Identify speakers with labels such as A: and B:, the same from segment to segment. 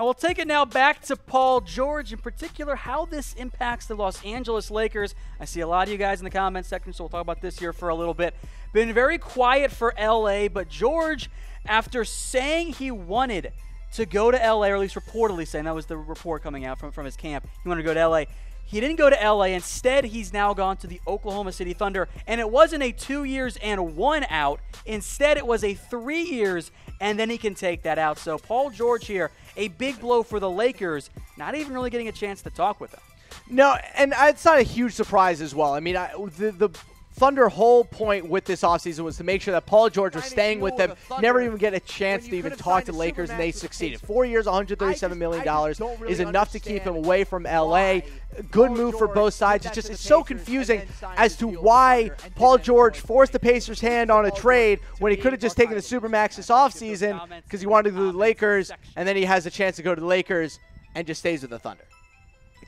A: we'll take it now back to Paul George, in particular, how this impacts the Los Angeles Lakers. I see a lot of you guys in the comments section, so we'll talk about this here for a little bit. Been very quiet for LA, but George, after saying he wanted to go to LA, or at least reportedly saying, that was the report coming out from his camp, he wanted to go to LA. He didn't go to LA. Instead, he's now gone to the Oklahoma City Thunder. And it wasn't a 2 years and 1 out. Instead, it was a 3 years, and then he can take that out. So Paul George here, a big blow for the Lakers, not even really getting a chance to talk with him.
B: No, and it's not a huge surprise as well. I mean, the Thunder whole point with this offseason was to make sure that Paul George was staying with them, never even get a chance to even talk to the Lakers, and they succeeded. 4 years, $137 million is enough to keep him away from L.A. Good move for both sides. It's so confusing as to why Paul George forced the Pacers' hand on a trade when he could have just taken the Supermax this offseason because he wanted to go to the Lakers, and then he has a chance to go to the Lakers and just stays with the Thunder.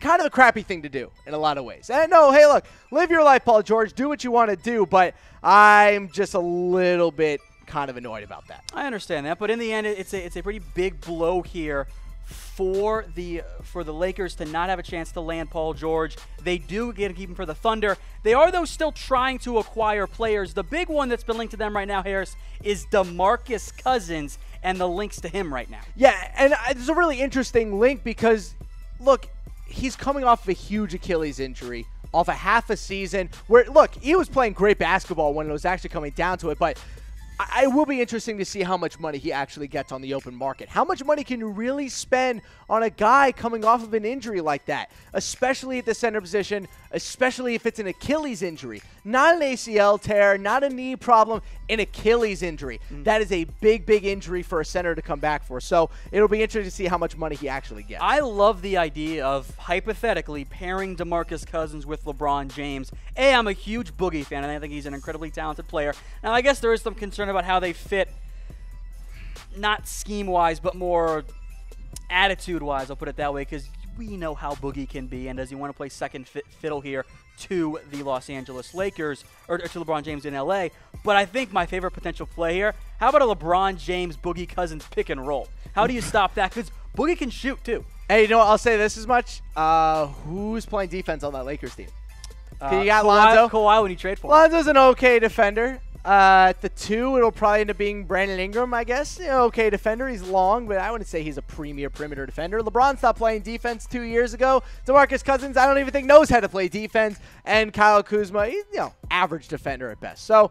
B: Kind of a crappy thing to do in a lot of ways. And no, hey, look, live your life, Paul George. Do what you want to do, but I'm just a little bit kind of annoyed about that.
A: I understand that, but in the end, it's a pretty big blow here for the Lakers to not have a chance to land Paul George. They do get to keep him for the Thunder. They are, though, still trying to acquire players. The big one that's been linked to them right now, Harris, is DeMarcus Cousins and the links to him right now.
B: Yeah, and it's a really interesting link because, look, he's coming off of a huge Achilles injury, off a half a season where, look, he was playing great basketball when it was actually coming down to it, but it will be interesting to see how much money he actually gets on the open market. How much money can you really spend on a guy coming off of an injury like that, especially at the center position, especially if it's an Achilles injury? Not an ACL tear, not a knee problem, an Achilles injury. That is a big, big injury for a center to come back for. So it'll be interesting to see how much money he actually gets.
A: I love the idea of, hypothetically, pairing DeMarcus Cousins with LeBron James. I'm a huge Boogie fan, and I think he's an incredibly talented player. Now, I guess there is some concern about how they fit, not scheme-wise, but more attitude-wise, I'll put it that way, because we know how Boogie can be, and does he want to play second fiddle here to the Los Angeles Lakers, or to LeBron James in LA? But I think my favorite potential play here, how about a LeBron James, Boogie Cousins pick and roll? How do you stop that? Because Boogie can shoot, too.
B: Hey, you know what? I'll say this as much. Who's playing defense on that Lakers team? You got
A: Kawhi,
B: Lonzo.
A: Kawhi when you trade for him.
B: Lonzo's an okay defender. At the 2, it'll probably end up being Brandon Ingram, I guess. Okay defender. He's long, but I wouldn't say he's a premier perimeter defender. LeBron stopped playing defense 2 years ago. DeMarcus Cousins, I don't even think knows how to play defense. And Kyle Kuzma, he's, average defender at best. So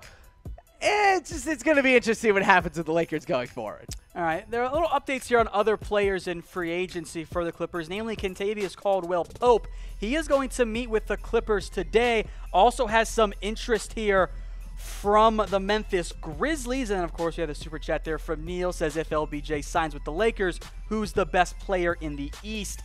B: it's going to be interesting what happens with the Lakers going forward.
A: All right, there are little updates here on other players in free agency for the Clippers, namely Kentavious Caldwell-Pope. He is going to meet with the Clippers today. Also has some interest here from the Memphis Grizzlies. And, of course, we have the super chat there from Neil. Says if LBJ signs with the Lakers, who's the best player in the East?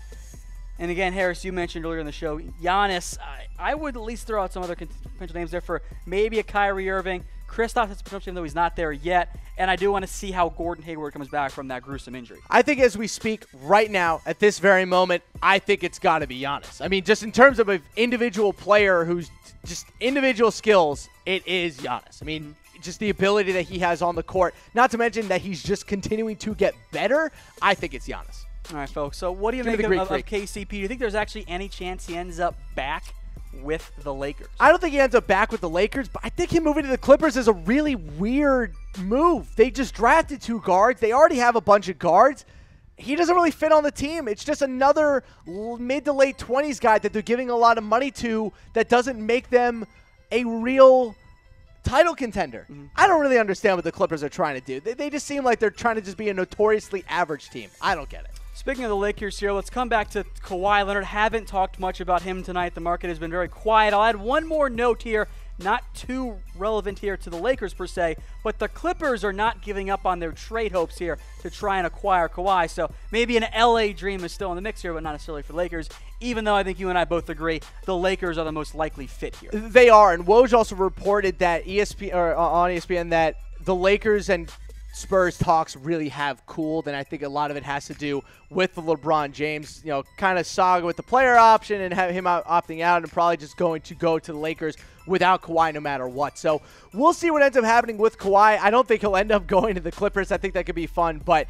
A: And, again, Harris, you mentioned earlier in the show, Giannis. I would at least throw out some other potential names there for maybe a Kyrie Irving. Kristaps has potential, even though he's not there yet. And I do want to see how Gordon Hayward comes back from that gruesome injury.
B: I think as we speak right now, at this very moment, I think it's got to be Giannis. I mean, just in terms of an individual player who's just individual skills, it is Giannis. I mean, just the ability that he has on the court, not to mention that he's just continuing to get better, I think it's Giannis.
A: All right, folks. So what do you make of KCP? Do you think there's actually any chance he ends up back with the Lakers?
B: I don't think he ends up back with the Lakers, but I think him moving to the Clippers is a really weird move. They just drafted 2 guards. They already have a bunch of guards. He doesn't really fit on the team. It's just another mid to late 20s guy that they're giving a lot of money to that doesn't make them a real title contender. I don't really understand what the Clippers are trying to do. They just seem like they're trying to just be a notoriously average team. I don't get it.
A: Speaking of the Lakers here, let's come back to Kawhi Leonard. Haven't talked much about him tonight. The market has been very quiet. I'll add one more note here, not too relevant here to the Lakers per se, but the Clippers are not giving up on their trade hopes here to try and acquire Kawhi. So maybe an LA dream is still in the mix here, but not necessarily for the Lakers, even though I think you and I both agree the Lakers are the most likely fit here.
B: They are, and Woj also reported that on ESPN that the Lakers and Spurs talks really have cooled, and I think a lot of it has to do with the LeBron James, kind of saga with the player option and have him opting out and probably just going to go to the Lakers without Kawhi no matter what. So we'll see what ends up happening with Kawhi. I don't think he'll end up going to the Clippers. I think that could be fun, but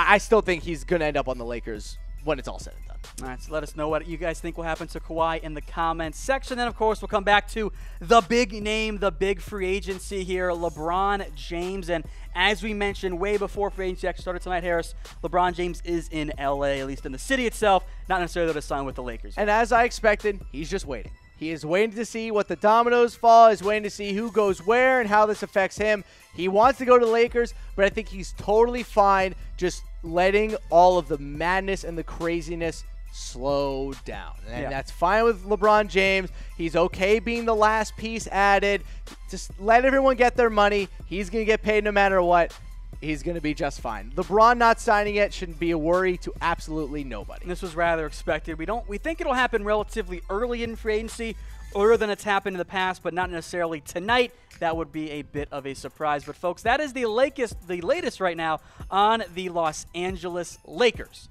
B: I still think he's going to end up on the Lakers when it's all said and done.
A: All right, so let us know what you guys think will happen to Kawhi in the comments section. Then, of course, we'll come back to the big name, the big free agency here, LeBron James. And as we mentioned way before free agency actually started tonight, Harris, LeBron James is in L.A., at least in the city itself, not necessarily to sign with the Lakers.
B: And as I expected, he's just waiting. He is waiting to see what the dominoes fall. He's waiting to see who goes where and how this affects him. He wants to go to the Lakers, but I think he's totally fine just letting all of the madness and the craziness slow down. And that's fine with LeBron James. He's okay being the last piece added. Just let everyone get their money. He's going to get paid no matter what. He's going to be just fine. LeBron not signing it shouldn't be a worry to absolutely nobody.
A: This was rather expected. We think it'll happen relatively early in free agency, earlier than it's happened in the past, but not necessarily tonight. That would be a bit of a surprise. But folks, that is the latest right now on the Los Angeles Lakers.